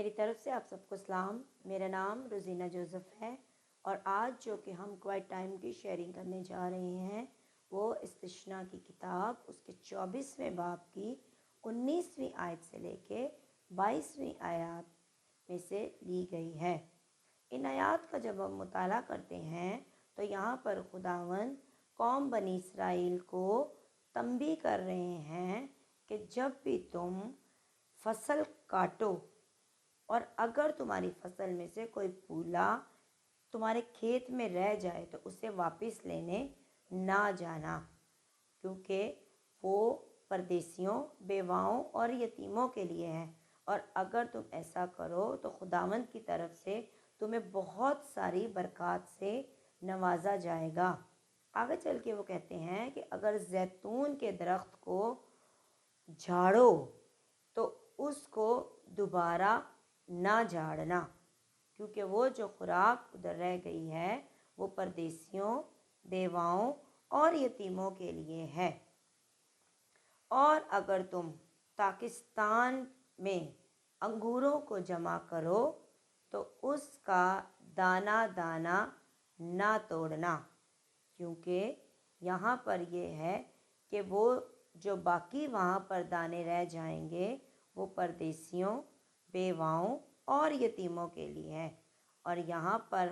मेरी तरफ से आप सबको सलाम। मेरा नाम रोज़ीना जोसेफ है और आज जो कि हम क्वाइट टाइम की शेयरिंग करने जा रहे हैं वो इस्तिश्ना की किताब उसके 24वें बाब की 19वीं आयत से लेके 22वीं आयत में से ली गई है। इन आयत का जब हम मुताला करते हैं तो यहाँ पर खुदावंद कौम बनी इसराइल को तंबी कर रहे हैं कि जब भी तुम फसल काटो और अगर तुम्हारी फसल में से कोई फूला तुम्हारे खेत में रह जाए तो उसे वापस लेने ना जाना, क्योंकि वो परदेसियों, बेवाओं और यतीमों के लिए है। और अगर तुम ऐसा करो तो खुदावंद की तरफ से तुम्हें बहुत सारी बरकत से नवाजा जाएगा। आगे चल के वो कहते हैं कि अगर जैतून के दरख्त को झाड़ो तो उसको दोबारा ना झाड़ना, क्योंकि वो जो खुराक उधर रह गई है वो परदेसियों, बेवाओं और यतीमों के लिए है। और अगर तुम पाकिस्तान में अंगूरों को जमा करो तो उसका दाना दाना ना तोड़ना, क्योंकि यहाँ पर ये है कि वो जो बाकी वहाँ पर दाने रह जाएंगे वो परदेसियों, बेवाओं और यतीमों के लिए है। और यहाँ पर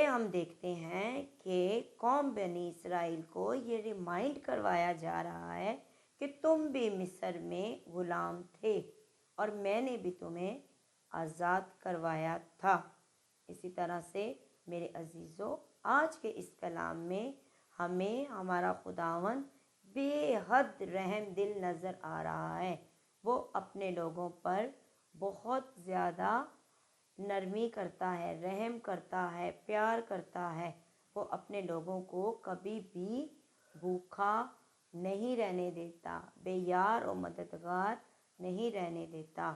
हम देखते हैं कि कौम बनी इसराइल को ये रिमाइंड करवाया जा रहा है कि तुम भी मिस्र में गुलाम थे और मैंने भी तुम्हें आज़ाद करवाया था। इसी तरह से मेरे अजीज़ों, आज के इस कलाम में हमें हमारा खुदावंद बेहद रहम दिल नज़र आ रहा है। वो अपने लोगों पर बहुत ज़्यादा नरमी करता है, रहम करता है, प्यार करता है। वो अपने लोगों को कभी भी भूखा नहीं रहने देता, बेयार और मददगार नहीं रहने देता।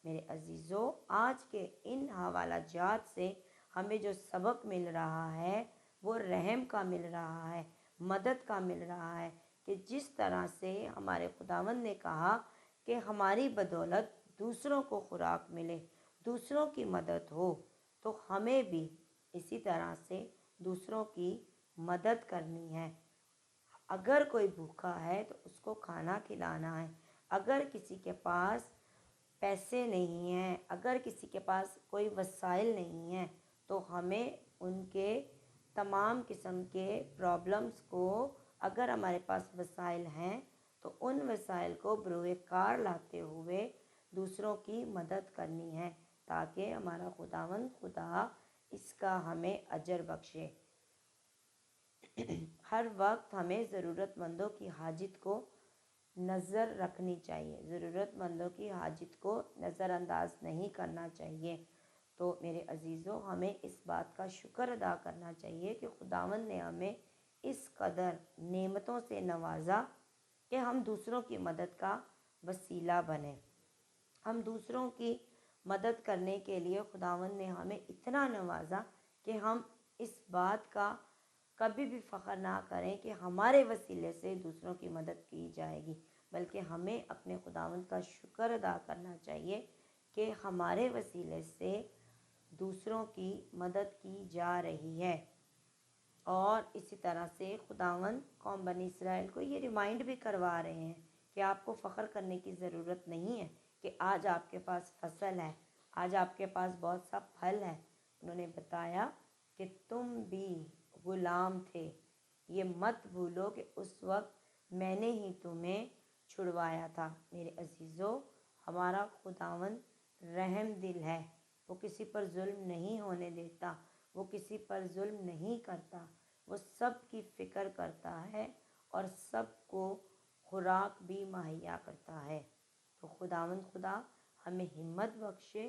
मेरे अजीज़ों, आज के इन हवाला जात से हमें जो सबक मिल रहा है वो रहम का मिल रहा है, मदद का मिल रहा है कि जिस तरह से हमारे खुदावंद ने कहा कि हमारी बदौलत दूसरों को खुराक मिले, दूसरों की मदद हो, तो हमें भी इसी तरह से दूसरों की मदद करनी है। अगर कोई भूखा है तो उसको खाना खिलाना है। अगर किसी के पास पैसे नहीं हैं, अगर किसी के पास कोई वसाइल नहीं है, तो हमें उनके तमाम किस्म के प्रॉब्लम्स को, अगर हमारे पास वसाइल हैं तो उन वसाइल को बरूए कार लाते हुए दूसरों की मदद करनी है, ताकि हमारा खुदावंद खुदा इसका हमें अजर बख्शे। हर वक्त हमें ज़रूरतमंदों की हाजत को नज़र रखनी चाहिए, ज़रूरतमंदों की हाजत को नज़रअंदाज नहीं करना चाहिए। तो मेरे अजीज़ों, हमें इस बात का शुक्र अदा करना चाहिए कि खुदावंद ने हमें इस कदर नेमतों से नवाजा कि हम दूसरों की मदद का वसीला बने। हम दूसरों की मदद करने के लिए खुदावंद ने हमें इतना नवाजा कि हम इस बात का कभी भी फ़ख्र ना करें कि हमारे वसीले से दूसरों की मदद की जाएगी, बल्कि हमें अपने खुदावंद का शुक्र अदा करना चाहिए कि हमारे वसीले से दूसरों की मदद की जा रही है। और इसी तरह से खुदावंद कौम बनी इसराइल को ये रिमाइंड भी करवा रहे हैं कि आपको फ़ख्र करने की ज़रूरत नहीं है कि आज आपके पास फसल है, आज आपके पास बहुत सा फल है। उन्होंने बताया कि तुम भी गुलाम थे, ये मत भूलो कि उस वक्त मैंने ही तुम्हें छुड़वाया था। मेरे अजीज़ों, हमारा खुदावंद रहम दिल है, वो किसी पर जुल्म नहीं होने देता, वो किसी पर जुल्म नहीं करता, वो सब की फ़िक्र करता है और सबको खुराक भी मुहैया करता है। तो खुदावंद खुदा हमें हिम्मत बख्शे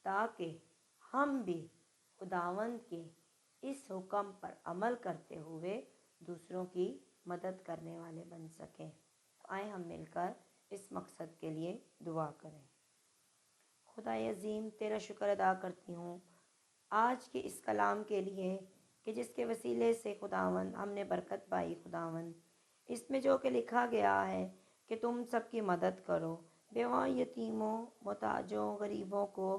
ताकि हम भी खुदावंद के इस हुक्म पर अमल करते हुए दूसरों की मदद करने वाले बन सकें। तो आए हम मिलकर इस मकसद के लिए दुआ करें। खुदा अज़ीम, तेरा शुक्र अदा करती हूँ आज के इस कलाम के लिए कि जिसके वसीले से खुदावंद हमने बरकत पाई। खुदावंद, इसमें जो कि लिखा गया है कि तुम सबकी मदद करो, बेवाओं, यतीमों, मोहताजों, गरीबों को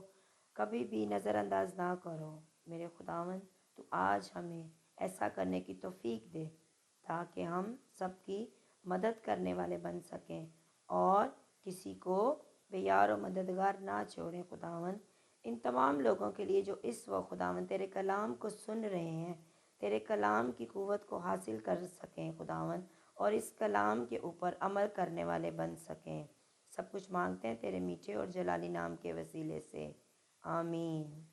कभी भी नज़र अंदाज ना करो। मेरे खुदावंद, तो आज हमें ऐसा करने की तौफीक दे ताकि हम सबकी मदद करने वाले बन सकें और किसी को बेयार और मददगार ना छोड़ें खुदावंद। इन तमाम लोगों के लिए जो इस वक्त खुदावंद तेरे कलाम को सुन रहे हैं, तेरे कलाम की क़ुव्वत को हासिल कर सकें खुदावंद, और इस कलाम के ऊपर अमल करने वाले बन सकें। सब कुछ मांगते हैं तेरे मीठे और जलाली नाम के वसीले से, आमीन।